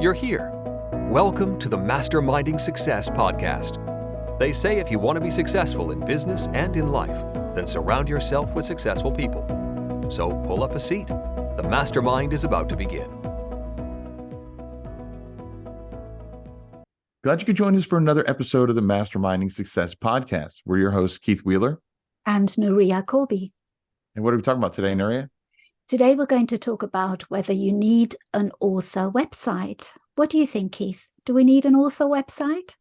You're here. Welcome to the Masterminding Success podcast. They say if you want to be successful in business and in life, then surround yourself with successful people. So pull up a seat. The mastermind is about to begin. Glad you could join us for another episode of the Masterminding Success podcast. We're your hosts, Keith Wheeler and Nuria Corby. And what are we talking about today, Nuria? Today we're going to talk about whether you need an author website. What do you think, Keith? Do we need an author website?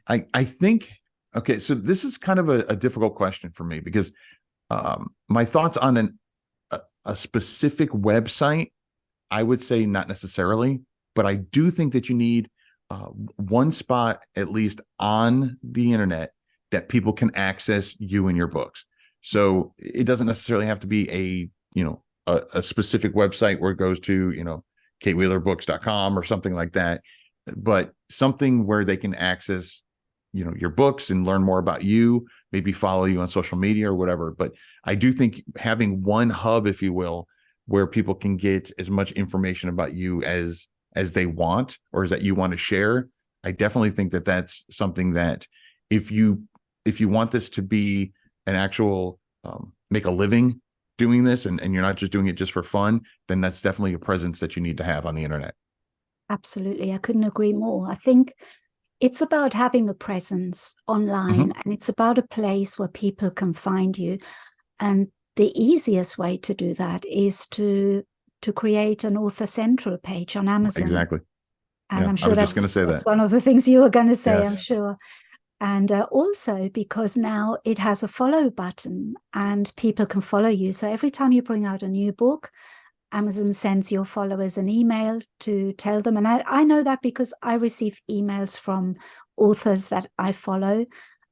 I think, okay, so this is kind of a difficult question for me because my thoughts on a specific website, I would say not necessarily, but I do think that you need one spot at least on the internet that people can access you and your books. So it doesn't necessarily have to be a specific website where it goes to, katewheelerbooks.com or something like that, but something where they can access, your books and learn more about you, maybe follow you on social media or whatever. But I do think having one hub, if you will, where people can get as much information about you as they want or as that you want to share, I definitely think that that's something that if you want this to be an actual make a living doing this and you're not just doing it just for fun, then that's definitely a presence that you need to have on the internet. Absolutely. I couldn't agree more. I think it's about having a presence online and it's about a place where people can find you. And the easiest way to do that is to create an author central page on Amazon. Exactly. And yeah, I'm sure that's one of the things you were going to say, yes. I'm sure. And also because now it has a follow button and people can follow you. So every time you bring out a new book, Amazon sends your followers an email to tell them. And I know that because I receive emails from authors that I follow.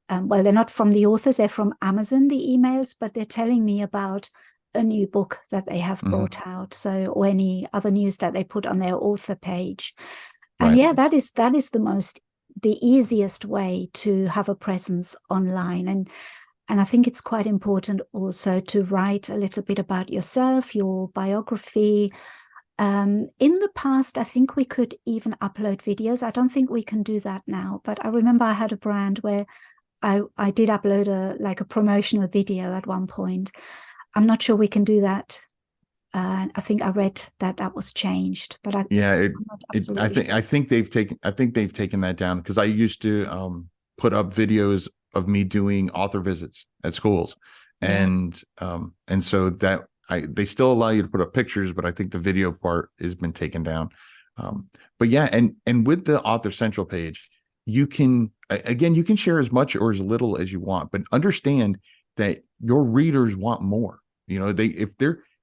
Well, they're not from the authors, they're from Amazon, the emails, but they're telling me about a new book that they have brought out. So, or any other news that they put on their author page. And right. yeah, that is the easiest way to have a presence online. And I think it's quite important also to write a little bit about yourself, your biography. In the past, I think we could even upload videos. I don't think we can do that now, but I remember I had a brand where I did upload a promotional video at one point. I'm not sure we can do that. I think I read that was changed, but I think they've taken that down because I used to put up videos of me doing author visits at schools, and so that they still allow you to put up pictures, but I think the video part has been taken down. But yeah, and with the Author Central page, you can share as much or as little as you want, but understand that your readers want more.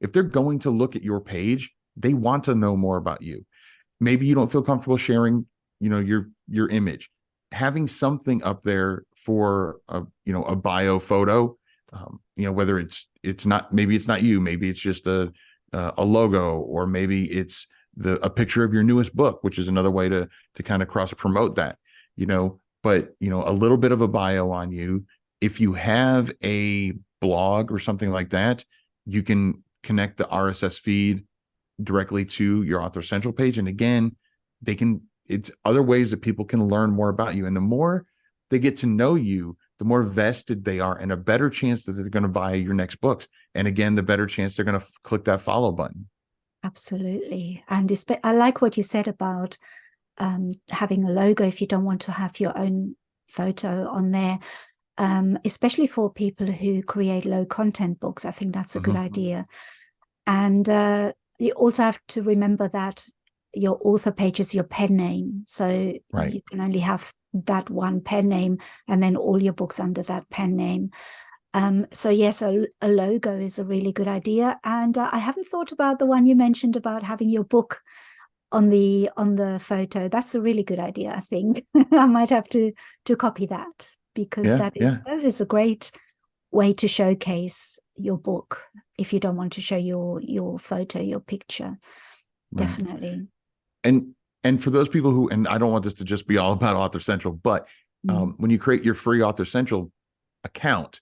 If they're going to look at your page, they want to know more about you. Maybe you don't feel comfortable sharing, your image. Having something up there for a bio photo, whether it's not, maybe it's not you, maybe it's just a logo, or maybe it's a picture of your newest book, which is another way to kind of cross promote that, but a little bit of a bio on you. If you have a blog or something like that, you can connect the RSS feed directly to your Author Central page. And again, it's other ways that people can learn more about you. And the more they get to know you, the more vested they are and a better chance that they're going to buy your next books. And again, the better chance they're going to click that follow button. Absolutely. And I like what you said about having a logo if you don't want to have your own photo on there. Especially for people who create low content books. I think that's a good idea. And you also have to remember that your author page is your pen name. So you can only have that one pen name and then all your books under that pen name. So yes, a logo is a really good idea. And I haven't thought about the one you mentioned about having your book on the photo. That's a really good idea, I think. I might have to copy that. Because that is a great way to showcase your book if you don't want to show your photo, your picture. Definitely. And for those people who, and I don't want this to just be all about Author Central, but when you create your free Author Central account,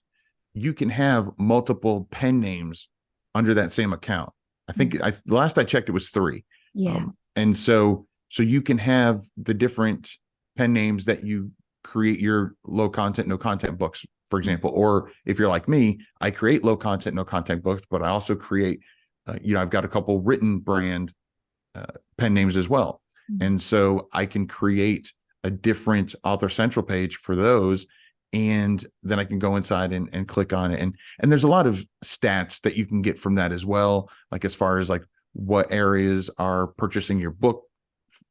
you can have multiple pen names under that same account. I think the last I checked, it was 3. Yeah. And so So you can have the different pen names that you create your low content, no content books, for example. Or if you're like me, I create low content, no content books, but I also create, I've got a couple written brand pen names as well. And so I can create a different Author Central page for those. And then I can go inside and click on it. And there's a lot of stats that you can get from that as well. Like as far as like what areas are purchasing your book,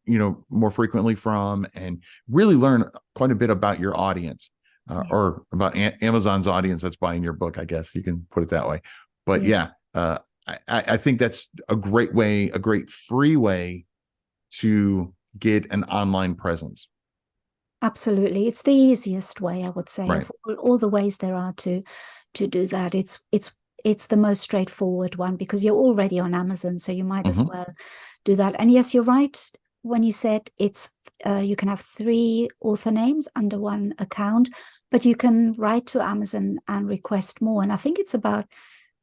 more frequently from, and really learn quite a bit about your audience, or about Amazon's audience that's buying your book. I guess you can put it that way. But I think that's a great way, a great free way to get an online presence. Absolutely. It's the easiest way, I would say, Right. of all the ways there are to do that. It's the most straightforward one because you're already on Amazon, so you might as well do that. And yes, you're right when you said it's you can have 3 author names under one account, but you can write to Amazon and request more. And I think it's about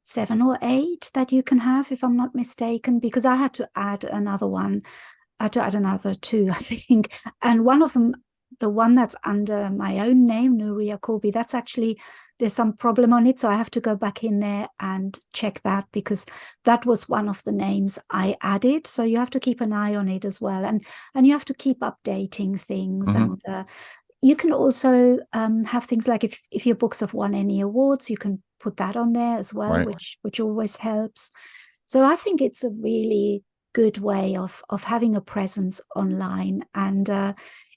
7 or 8 that you can have, if I'm not mistaken, because I had to add another one. I had to add another 2, I think. And one of them, the one that's under my own name, Nuria Corby, that's actually, there's some problem on it. So I have to go back in there and check that, because that was one of the names I added. So you have to keep an eye on it as well. And you have to keep updating things. And you can also have things like if your books have won any awards, you can put that on there as well, which always helps. So I think it's a really good way of having a presence online, and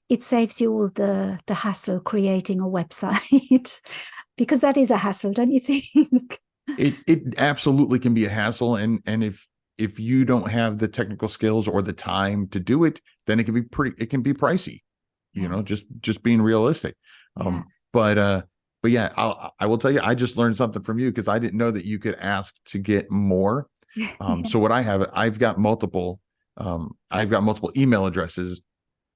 it saves you all the hassle creating a website because that is a hassle, don't you think? It absolutely can be a hassle, and if you don't have the technical skills or the time to do it, then it can be pricey. Just being realistic. But yeah, I will tell you, I just learned something from you, because I didn't know that you could ask to get more. So what I've got multiple email addresses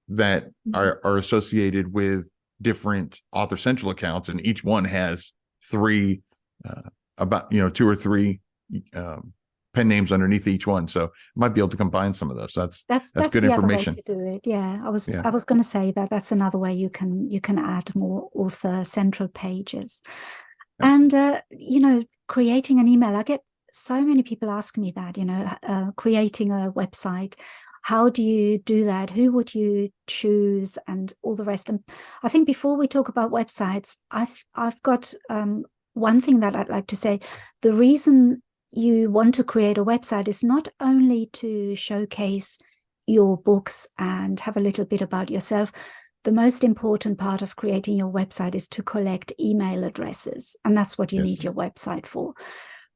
that are associated with different Author Central accounts, and each one has 3 about 2 or 3 pen names underneath each one, so might be able to combine some of those. That's good information. Other way to do it. I was going to say that's another way you can add more Author Central pages. And creating an email, I get so many people ask me that, creating a website, how do you do that? Who would you choose, and all the rest? And I think before we talk about websites, I've got one thing that I'd like to say. The reason you want to create a website is not only to showcase your books and have a little bit about yourself. The most important part of creating your website is to collect email addresses, and that's what you need your website for.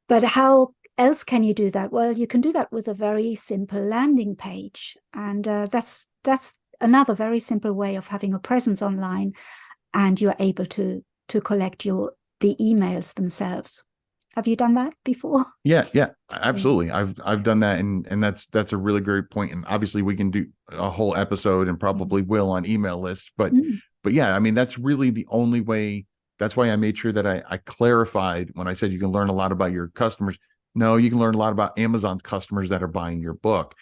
But how else can you do that? Well, you can do that with a very simple landing page, and that's another very simple way of having a presence online, and you're able to collect the emails themselves. Have you done that before? Yeah, absolutely. I've done that, and that's a really great point. And obviously, we can do a whole episode, and probably will, on email lists. But yeah, I mean, that's really the only way. That's why I made sure that I clarified when I said you can learn a lot about your customers. No, you can learn a lot about Amazon's customers that are buying your book.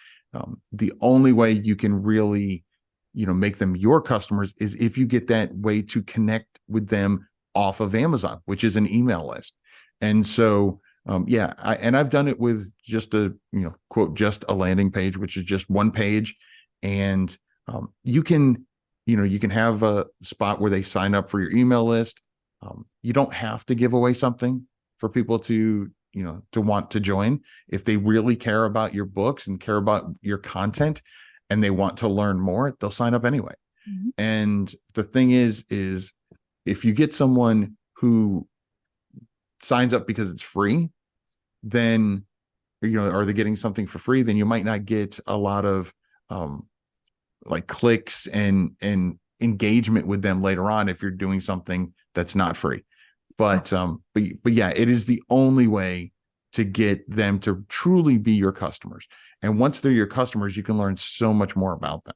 The only way you can really, make them your customers is if you get that way to connect with them off of Amazon, which is an email list. And so, I've done it with just quote, just a landing page, which is just one page. And you can have a spot where they sign up for your email list. You don't have to give away something for people to want to join. If they really care about your books and care about your content and they want to learn more, they'll sign up anyway. And the thing is if you get someone who signs up because it's free, then are they getting something for free? Then you might not get a lot of like clicks and engagement with them later on if you're doing something that's not free. But yeah, it is the only way to get them to truly be your customers. And once they're your customers, you can learn so much more about them.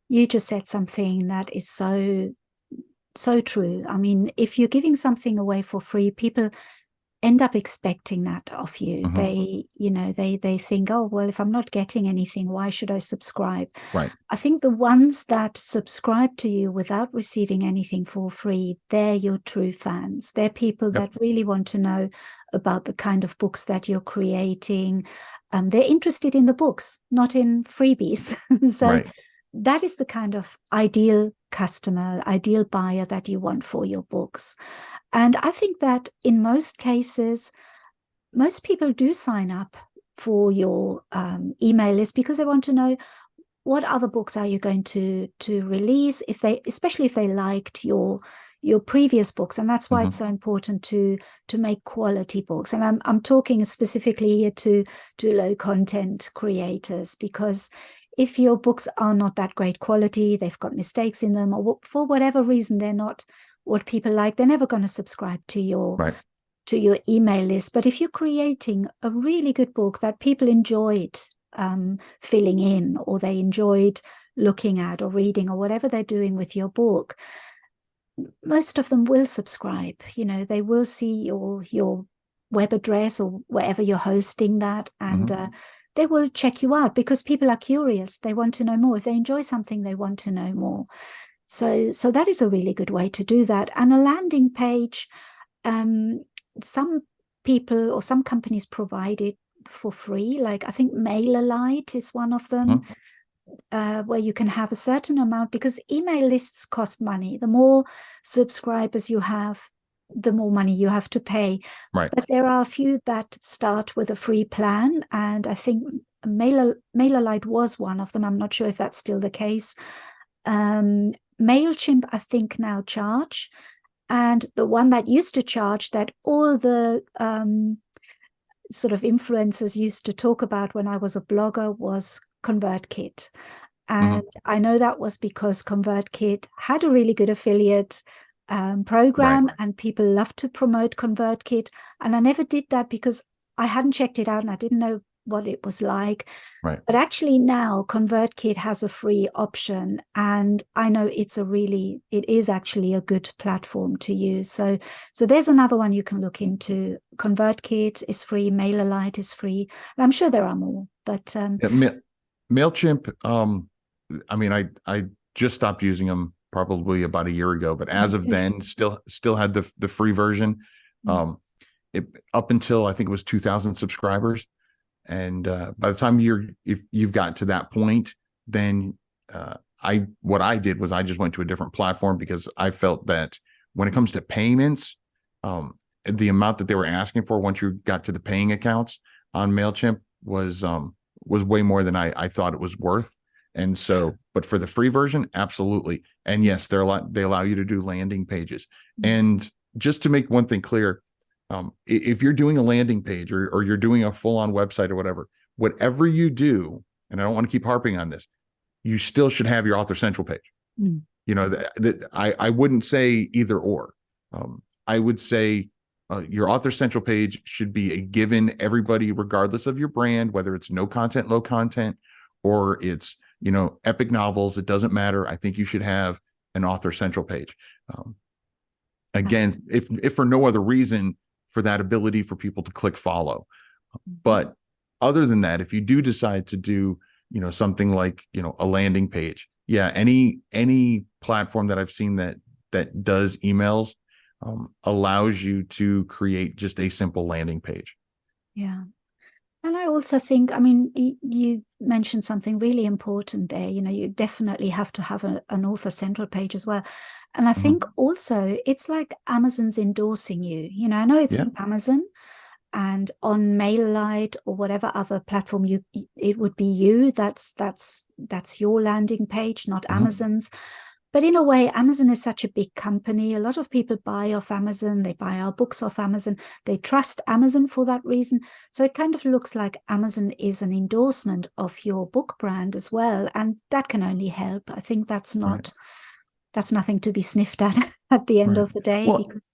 You just said something that is so true. I mean, if you're giving something away for free, people end up expecting that of you. Mhm. They think, oh, well, if I'm not getting anything, why should I subscribe? Right. I think the ones that subscribe to you without receiving anything for free, they're your true fans. They're people Yep. that really want to know about the kind of books that you're creating. They're interested in the books, not in freebies. So Right. that is the kind of ideal customer, ideal buyer that you want for your books. And I think that in most cases, most people do sign up for your email list because they want to know what other books are you going to release, especially if they liked your previous books. And that's why Mhm. it's so important to make quality books. And I'm talking specifically here to low content creators, because if your books are not that great quality, they've got mistakes in them, or for whatever reason they're not what people like, they're never going to subscribe to your Right. email list. But if you're creating a really good book that people enjoyed filling in, or they enjoyed looking at or reading, or whatever they're doing with your book, most of them will subscribe. They will see your web address or wherever you're hosting that, and they will check you out because people are curious. They want to know more. If they enjoy something, they want to know more. So that is a really good way to do that. And a landing page, some people or some companies provide it for free. Like I think MailerLite is one of them, where you can have a certain amount, because email lists cost money. The more subscribers you have, the more money you have to pay. Right. But there are a few that start with a free plan, and I think MailerLite was one of them. I'm not sure if that's still the case. MailChimp, I think, now charge. And the one that used to charge, that all the sort of influencers used to talk about when I was a blogger, was ConvertKit. And I know that was because ConvertKit had a really good affiliate program, Right. and people love to promote ConvertKit. And I never did that because I hadn't checked it out and I didn't know what it was like. Right. But actually now ConvertKit has a free option, and I know it is actually a good platform to use. So there's another one you can look into. ConvertKit is free, MailerLite is free, and I'm sure there are more. But MailChimp, I mean, I just stopped using them probably about a year ago, but as of then, still had the free version. Up until I think it was 2,000 subscribers. And by the time if you've got to that point, then what I did was I just went to a different platform, because I felt that when it comes to payments, the amount that they were asking for once you got to the paying accounts on MailChimp was way more than I thought it was worth. And so, but for the free version, absolutely. And yes, they allow you to do landing pages. And just to make one thing clear, if you're doing a landing page or you're doing a full-on website or whatever you do, and I don't want to keep harping on this, you still should have your Author Central page. I wouldn't say either or. I would say your Author Central page should be a given everybody, regardless of your brand, whether it's no content, low content, or it's epic novels. It doesn't matter. I think you should have an Author Central page. Again, if for no other reason, for that ability for people to click follow. But other than that, if you do decide to do, something like, a landing page, any platform that I've seen that does emails allows you to create just a simple landing page. Yeah. And I also think, I mean, you mentioned something really important there. You definitely have to have an Author Central page as well. And I think also it's like Amazon's endorsing you. I know it's Amazon, and on MailerLite or whatever other platform it would be you. That's your landing page, not Amazon's. But in a way, Amazon is such a big company. A lot of people buy off Amazon. They buy our books off Amazon. They trust Amazon for that reason. So it kind of looks like Amazon is an endorsement of your book brand as well. And that can only help. I think that's nothing to be sniffed at the end of the day. Well, because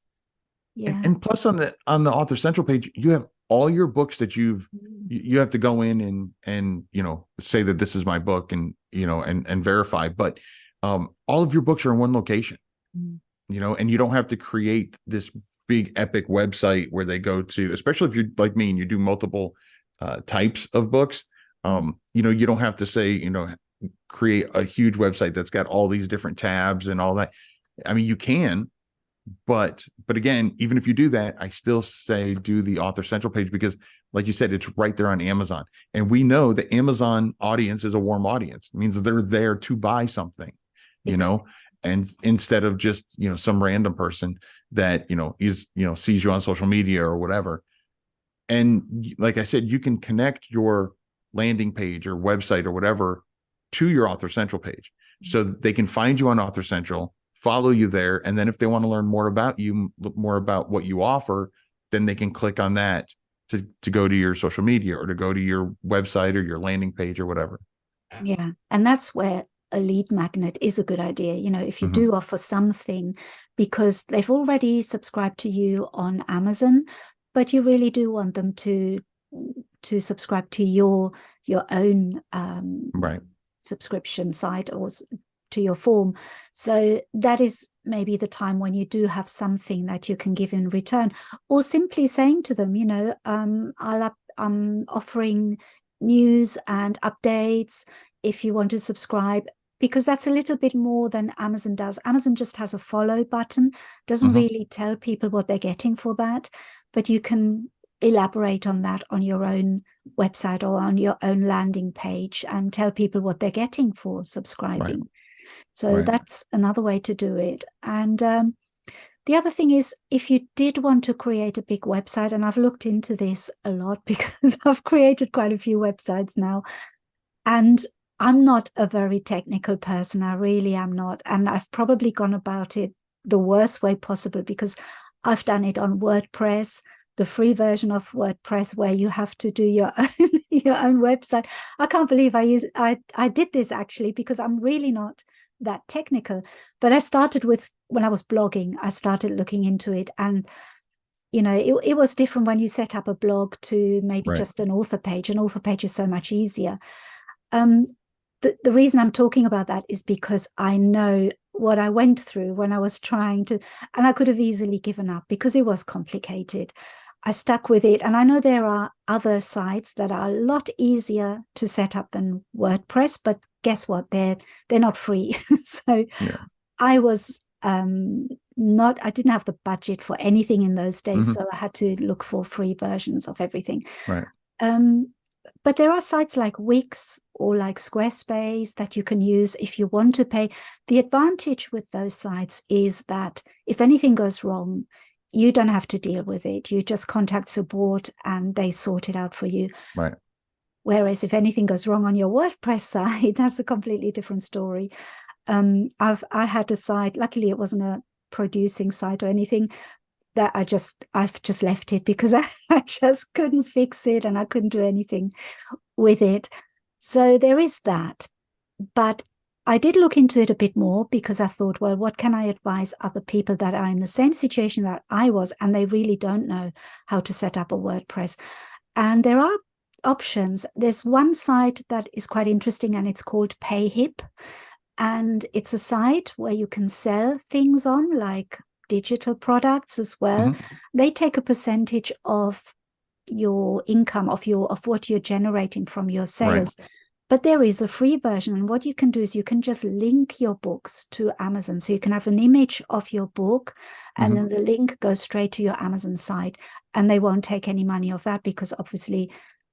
and plus on the Author Central page, you have all your books that you have to go in and say that this is my book and and verify. But all of your books are in one location, and you don't have to create this big epic website where they go to, especially if you're like me and you do multiple types of books, you don't have to say, create a huge website that's got all these different tabs and all that. I mean, you can, but again, even if you do that, I still say do the Author Central page, because like you said, it's right there on Amazon. And we know the Amazon audience is a warm audience. It means they're there to buy something, and instead of just, some random person that, sees you on social media or whatever. And like I said, you can connect your landing page or website or whatever to your Author Central page. So they can find you on Author Central, follow you there. And then if they want to learn more about you, more about what you offer, then they can click on that to go to your social media or to go to your website or your landing page or whatever. Yeah. And that's where a lead magnet is a good idea. If you do offer something, because they've already subscribed to you on Amazon, but you really do want them to subscribe to your own right. subscription site or to your form. So that is maybe the time when you do have something that you can give in return, or simply saying to them, I'm offering news and updates if you want to subscribe, because that's a little bit more than Amazon does. Amazon just has a follow button, doesn't really tell people what they're getting for that, but you can elaborate on that on your own website or on your own landing page and tell people what they're getting for subscribing. Right. So that's another way to do it. And the other thing is, if you did want to create a big website, and I've looked into this a lot because I've created quite a few websites now, and I'm not a very technical person. I really am not. And I've probably gone about it the worst way possible, because I've done it on WordPress, the free version of WordPress, where you have to do your own website. I can't believe I did this, actually, because I'm really not that technical. But I started with, when I was blogging, I started looking into it, and it was different when you set up a blog to maybe just an author page. An author page is so much easier. The reason I'm talking about that is because I know what I went through when I was trying to, and I could have easily given up because it was complicated. I stuck with it, and I know there are other sites that are a lot easier to set up than WordPress, but guess what? They're not free. So I was I didn't have the budget for anything in those days, so I had to look for free versions of everything. Right. But there are sites like Wix or like Squarespace that you can use if you want to pay. The advantage with those sites is that if anything goes wrong, you don't have to deal with it. You just contact support and they sort it out for you. Right. Whereas if anything goes wrong on your WordPress site, that's a completely different story. I had a site, luckily it wasn't a producing site or anything, that I've just left it because I just couldn't fix it and I couldn't do anything with it. So there is that. But I did look into it a bit more because I thought, well, what can I advise other people that are in the same situation that I was, and they really don't know how to set up a WordPress? And there are options. There's one site that is quite interesting, and it's called PayHip. And it's a site where you can sell things on, like digital products as well. They take a percentage of your income, of what you're generating from your sales. But there is a free version, and what you can do is you can just link your books to Amazon. So you can have an image of your book, and then the link goes straight to your Amazon site, and they won't take any money off that because obviously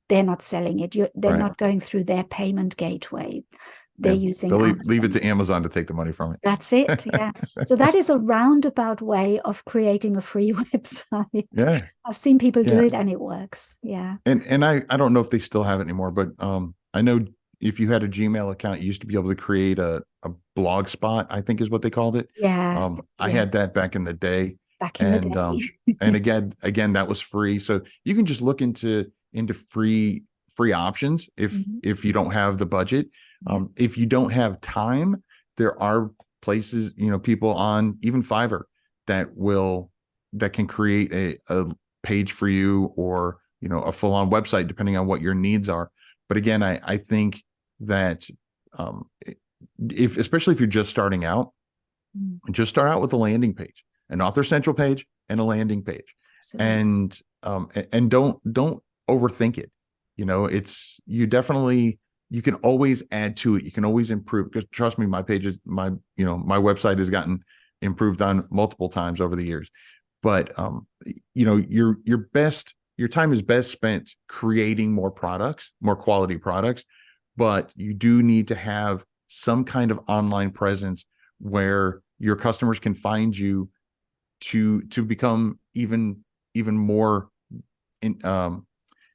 they're not selling it. They're not going through their payment gateway. They're using they'll leave it to Amazon to take the money from it. That's it. Yeah. So that is a roundabout way of creating a free website. Yeah. I've seen people do it and it works. Yeah. And I don't know if they still have it anymore, but I know if you had a Gmail account, you used to be able to create a blog spot, I think is what they called it. Yeah. I had that back in the day. And again, that was free. So you can just look into free options if you don't have the budget. If you don't have time, there are places, people on even Fiverr that can create a page for you, or, a full-on website, depending on what your needs are. But again, I think that especially if you're just starting out, just start out with a landing page, an Author Central page, and a landing page. Absolutely. And don't overthink it. You know, you can always add to it. You can always improve, because trust me, my website has gotten improved on multiple times over the years. But your time is best spent creating more products, more quality products, but you do need to have some kind of online presence where your customers can find you to become even more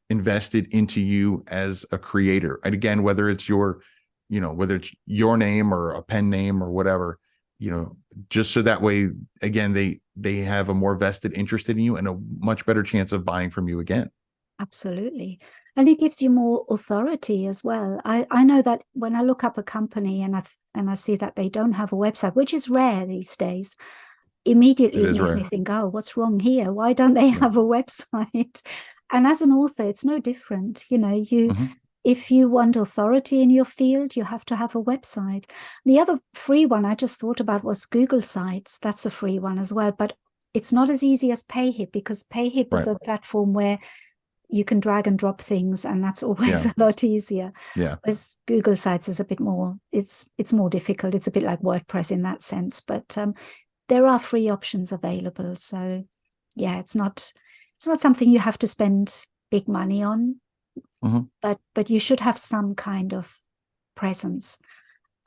invested into you as a creator. And again, whether it's your name or a pen name or whatever, just so that way, again, they have a more vested interest in you and a much better chance of buying from you again. Absolutely. And it gives you more authority as well. I know that when I look up a company and I see that they don't have a website, which is rare these days, immediately it makes me think, oh, what's wrong here? Why don't they have a website? And as an author, it's no different. If you want authority in your field, you have to have a website. The other free one I just thought about was Google Sites. That's a free one as well, but it's not as easy as PayHip, because PayHip is a platform where you can drag and drop things, and that's always a lot easier. Yeah. Whereas Google Sites is a bit more, it's more difficult. It's a bit like WordPress in that sense, but there are free options available. So yeah, it's not something you have to spend big money on, but you should have some kind of presence.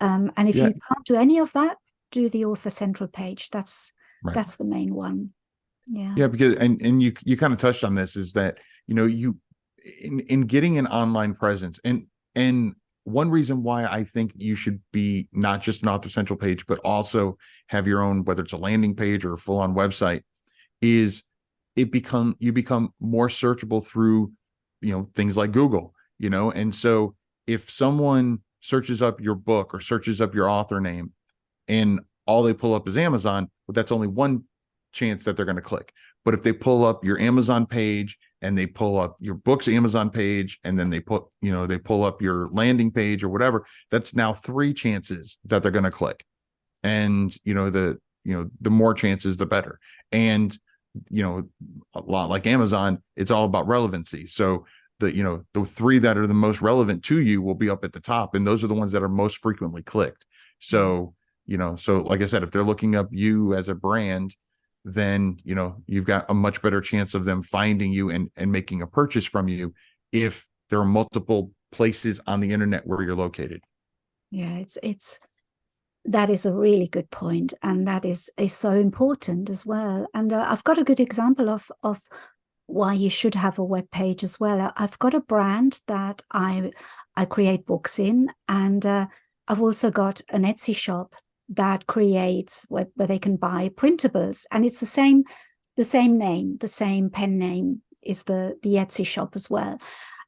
And if you can't do any of that, do the Author Central page. That's the main one. Yeah, because and you kind of touched on this, is that you in getting an online presence, and one reason why I think you should be not just an Author Central page, but also have your own, whether it's a landing page or a full-on website, is you become more searchable through things like Google, and so if someone searches up your book or searches up your author name and all they pull up is Amazon, well, that's only one chance that they're going to click. But if they pull up your Amazon page and they pull up your book's Amazon page, and then they pull up your landing page or whatever, that's now 3 chances that they're going to click. And the more chances, the better. And a lot like Amazon, it's all about relevancy. So the 3 that are the most relevant to you will be up at the top, and those are the ones that are most frequently clicked. So so like I said, if they're looking up you as a brand, then you've got a much better chance of them finding you and making a purchase from you if there are multiple places on the internet where you're located. Yeah, that is a really good point, and that is so important as well. And I've got a good example of why you should have a web page as well. I've got a brand that I create books in, and I've also got an Etsy shop that creates where they can buy printables, and it's the same name, the same pen name is the Etsy shop as well.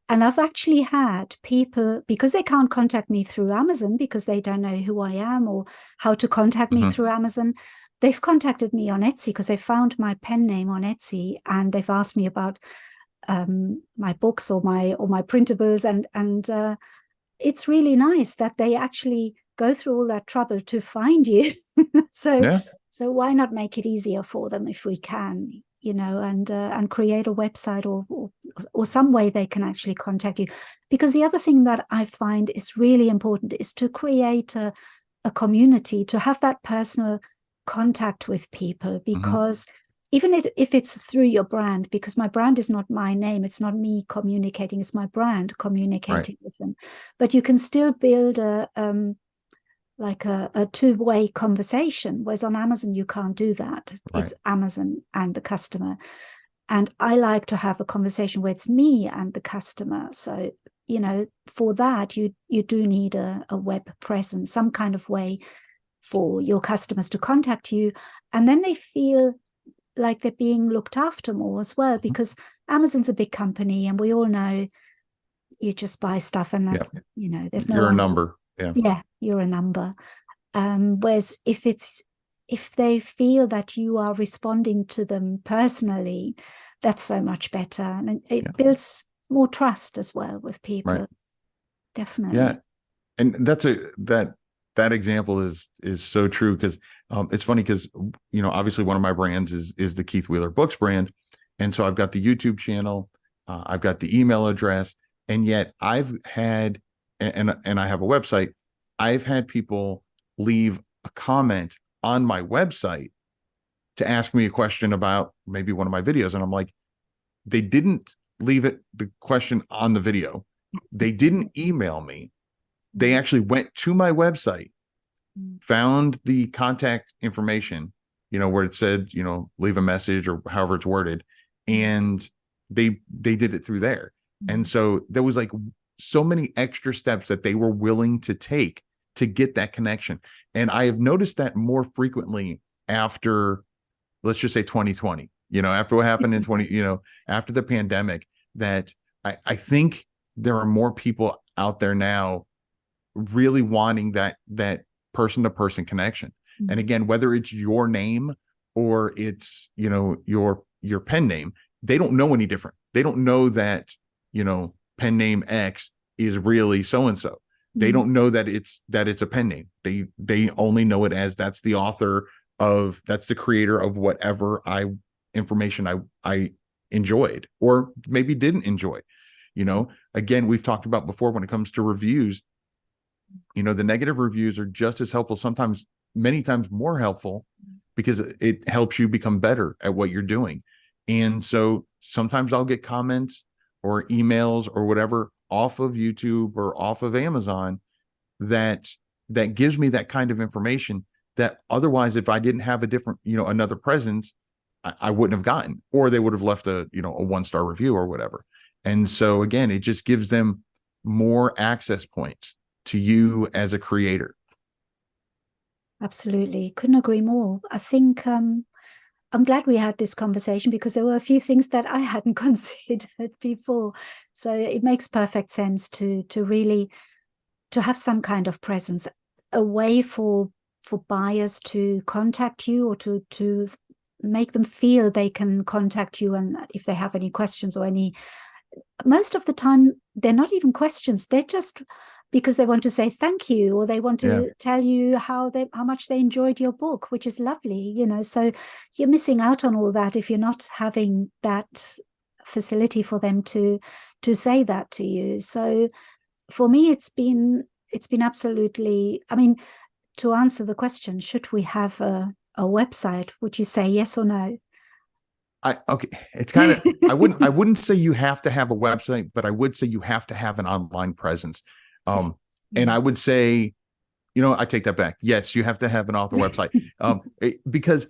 And I've actually had people, because they can't contact me through Amazon because they don't know who I am or how to contact me through Amazon, they've contacted me on Etsy because they found my pen name on Etsy, and they've asked me about my books or my printables, and it's really nice that they actually go through all that trouble to find you. So why not make it easier for them if we can, and create a website or some way they can actually contact you. Because the other thing that I find is really important is to create a community, to have that personal contact with people, because even if it's through your brand, because my brand is not my name, it's not me communicating, it's my brand communicating with them. But you can still build a two-way conversation, whereas on Amazon you can't do that. It's Amazon and the customer, and I like to have a conversation where it's me and the customer. So for that you do need a web presence, some kind of way for your customers to contact you, and then they feel like they're being looked after more as well, because Amazon's a big company, and we all know you just buy stuff and that's there's no, you're a number. Yeah, you're a number. Whereas if they feel that you are responding to them personally, that's so much better, and it builds more trust as well with people. Definitely. Yeah, and that that example is so true, because it's funny because, obviously one of my brands is the Keith Wheeler Books brand, and so I've got the YouTube channel, I've got the email address, and yet I've had, and I have a website. I've had people leave a comment on my website to ask me a question about maybe one of my videos, and I'm like, they didn't leave the question on the video, they didn't email me. They actually went to my website, found the contact information, where it said, leave a message or however it's worded, and they did it through there. And so there was like so many extra steps that they were willing to take to get that connection. And I have noticed that more frequently after, let's just say 2020, after what happened in after the pandemic, that I think there are more people out there now really wanting that person-to-person connection. And again, whether it's your name or it's your pen name, they don't know any different. They don't know that pen name X is really so and so. They don't know that it's a pen name. They only know it as that's the author of, that's the creator of whatever information I enjoyed or maybe didn't enjoy. Again, we've talked about before, when it comes to reviews, the negative reviews are just as helpful, sometimes many times more helpful, because it helps you become better at what you're doing. And so sometimes I'll get comments or emails or whatever off of YouTube or off of Amazon that gives me that kind of information that otherwise, if I didn't have a different, another presence, I wouldn't have gotten, or they would have left a 1-star review or whatever. And so again, it just gives them more access points to you as a creator. Absolutely. Couldn't agree more. I think I'm glad we had this conversation, because there were a few things that I hadn't considered before. So it makes perfect sense to really to have some kind of presence, a way for buyers to contact you, or to make them feel they can contact you, and if they have any questions or any. Most of the time, they're not even questions. They're just because they want to say thank you, or they want to tell you how much they enjoyed your book, which is lovely, So you're missing out on all that if you're not having that facility for them to say that to you. So for me, it's been absolutely. I mean, to answer the question, should we have a website? Would you say yes or no? Okay. It's kind of, I wouldn't say you have to have a website, but I would say you have to have an online presence. And I would say, I take that back. Yes, you have to have an author website. Because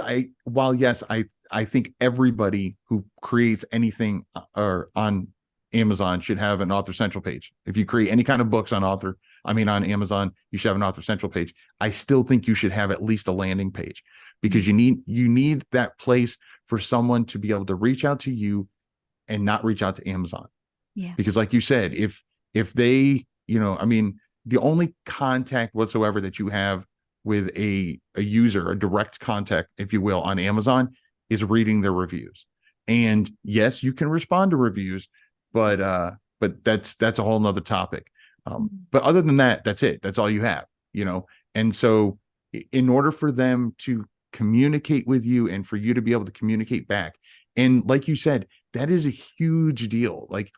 I think everybody who creates anything or on Amazon should have an Author Central page. If you create any kind of books on Amazon, you should have an Author Central page. I still think you should have at least a landing page, because you need that place for someone to be able to reach out to you and not reach out to Amazon. Yeah. Because like you said, if they, the only contact whatsoever that you have with a user, a direct contact, if you will, on Amazon, is reading their reviews. And yes, you can respond to reviews, but that's a whole nother topic. But other than that, that's it. That's all you have, And so in order for them to communicate with you and for you to be able to communicate back, and like you said, that is a huge deal. Like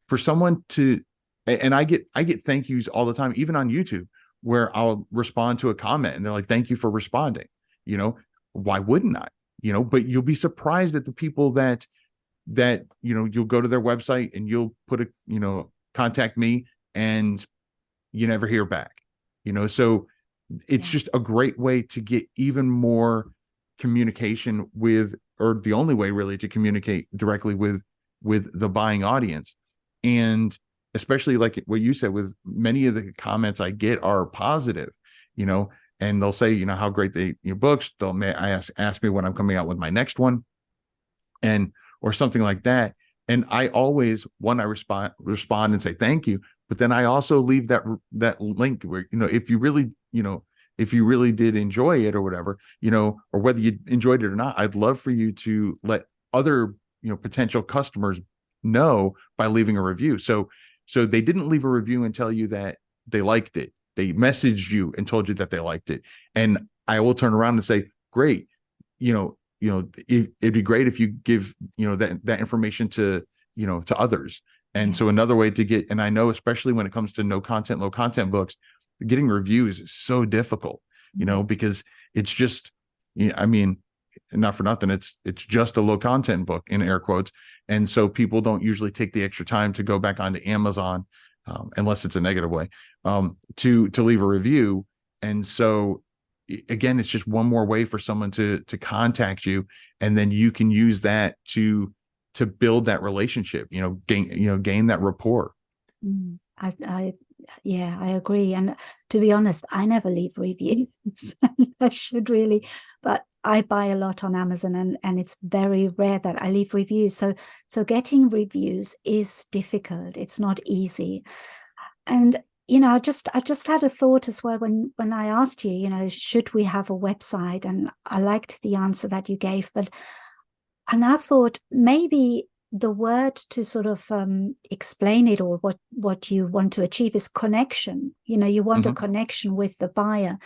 for someone to, and I get thank yous all the time, even on YouTube, where I'll respond to a comment and they're like, thank you for responding. Why wouldn't I? But you'll be surprised at the people that you'll go to their website and you'll put contact me, and you never hear back. So it's just a great way to get even more communication with, or the only way really to communicate directly with the buying audience. And especially like what you said, with many of the comments I get are positive, and they'll say, how great your books. They'll ask me when I'm coming out with my next one, or something like that. And I always, I respond and say thank you, but then I also leave that link where, if you really did enjoy it or whatever, or whether you enjoyed it or not, I'd love for you to let other, potential customers know by leaving a review. So they didn't leave a review and tell you that they liked it. they messaged you and told you that they liked it. And I will turn around and say, great, it'd be great if you give, that information to, to others. And so another way to get, and I know, especially when it comes to no content, low content books, getting reviews is so difficult, because it's just, I mean, not for nothing, it's just a low content book, in air quotes. And so people don't usually take the extra time to go back onto Amazon, unless it's a negative way, to leave a review. And so again, it's just one more way for someone to contact you, and then you can use that to build that relationship, gain that rapport. I agree. And to be honest, I never leave reviews. I should really, but I buy a lot on Amazon, and it's very rare that I leave reviews. So getting reviews is difficult. It's not easy. And I just had a thought as well when I asked you, should we have a website? And I liked the answer that you gave, and I thought maybe the word to sort of explain it, or what you want to achieve, is connection. You want a connection with the buyer.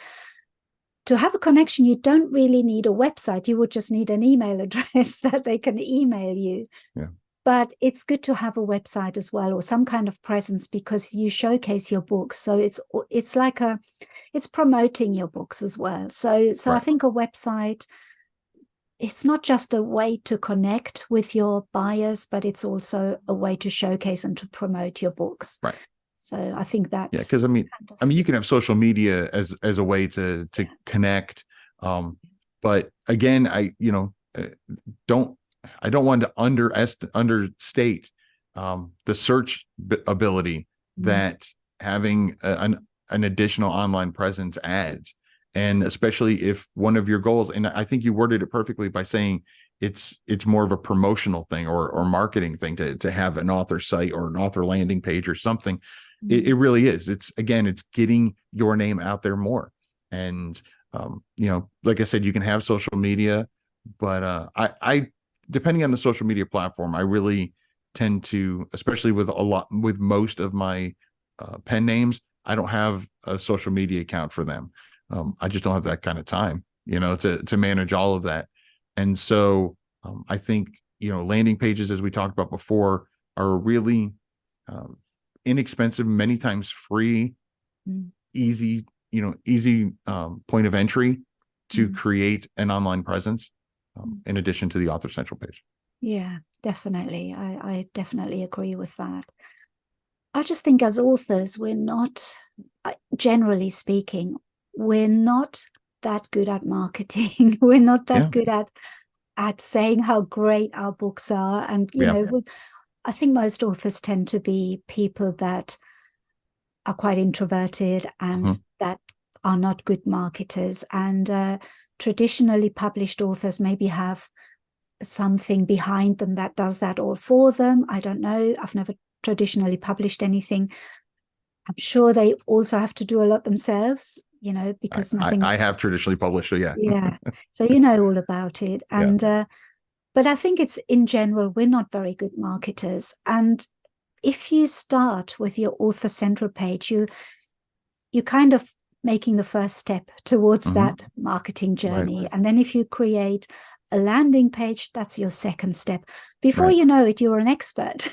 To have a connection, you don't really need a website. You would just need an email address that they can email you. Yeah. But it's good to have a website as well, or some kind of presence, because you showcase your books. So it's like it's promoting your books as well. So right. I think a website, it's not just a way to connect with your buyers, but it's also a way to showcase and to promote your books. Right. So I think that, because I mean, you can have social media as a way to connect, but again, I don't want to understate the search ability that having an additional online presence adds. And especially if one of your goals, and I think you worded it perfectly by saying it's more of a promotional thing or marketing thing to have an author site or an author landing page or something. It really is. It's getting your name out there more. And, like I said, you can have social media, but I depending on the social media platform, I really tend to, especially with most of my pen names, I don't have a social media account for them. I just don't have that kind of time, to manage all of that. And so I think, landing pages, as we talked about before, are really inexpensive, many times free, easy point of entry to create an online presence, in addition to the Author Central page. Yeah, definitely. I definitely agree with that. I just think as authors, we're not, generally speaking, we're not that good at marketing. We're not that good at saying how great our books are. And, I think most authors tend to be people that are quite introverted and that are not good marketers. And traditionally published authors maybe have something behind them that does that all for them. I don't know. I've never traditionally published anything. I'm sure they also have to do a lot themselves, because nothing. I have traditionally published, so yeah. Yeah. So you know all about it. And but I think it's, in general, we're not very good marketers. And if you start with your Author Central page, you're kind of making the first step towards that marketing journey. Right. And then if you create a landing page, that's your second step. Before you know it, you're an expert,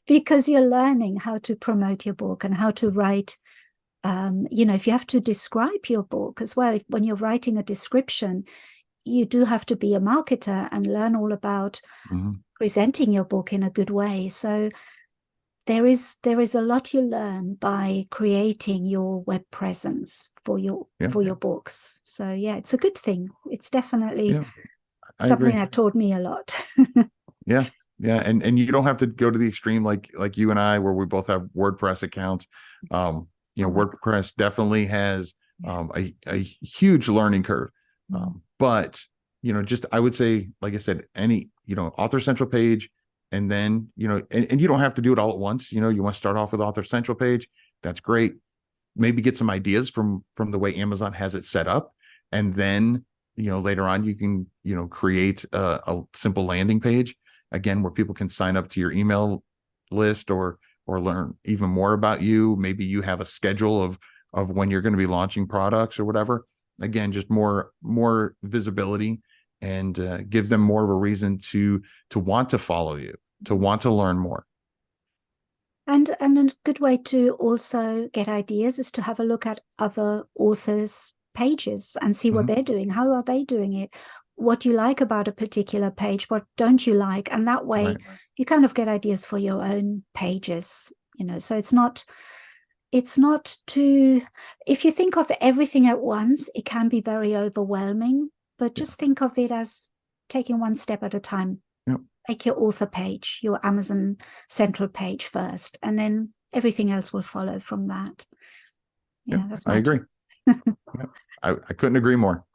because you're learning how to promote your book and how to write. If you have to describe your book as well, when you're writing a description, you do have to be a marketer and learn all about presenting your book in a good way. So there is a lot you learn by creating your web presence for your books. So yeah, it's a good thing. It's definitely something that taught me a lot. Yeah. And you don't have to go to the extreme like you and I, where we both have WordPress accounts. WordPress definitely has a huge learning curve. But I would say, like I said, any Author Central page. And then, and you don't have to do it all at once. You want to start off with Author Central page. That's great. Maybe get some ideas from the way Amazon has it set up. And then, later on, you can, create a simple landing page, again, where people can sign up to your email list or learn even more about you. Maybe you have a schedule of when you're going to be launching products or whatever. Again, just more visibility, and give them more of a reason to want to follow you, to want to learn more. And a good way to also get ideas is to have a look at other authors' pages and see what they're doing. How are they doing it? What do you like about a particular page? What don't you like? And that way you kind of get ideas for your own pages, so it's not too, if you think of everything at once, it can be very overwhelming, but just think of it as taking one step at a time. Make your author page, your Amazon central page first, and then everything else will follow from that. That's my I agree. I couldn't agree more.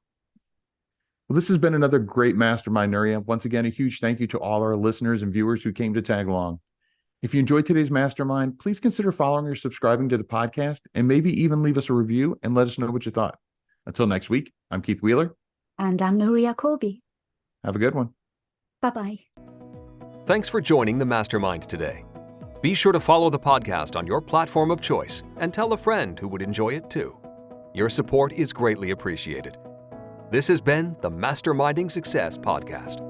Well, this has been another great mastermind, Nuria. Once again, a huge thank you to all our listeners and viewers who came to tag along. If you enjoyed today's mastermind, please consider following or subscribing to the podcast, and maybe even leave us a review and let us know what you thought. Until next week, I'm Keith Wheeler. And I'm Nuria Corby. Have a good one. Bye-bye. Thanks for joining the Mastermind today. Be sure to follow the podcast on your platform of choice and tell a friend who would enjoy it too. Your support is greatly appreciated. This has been the Masterminding Success Podcast.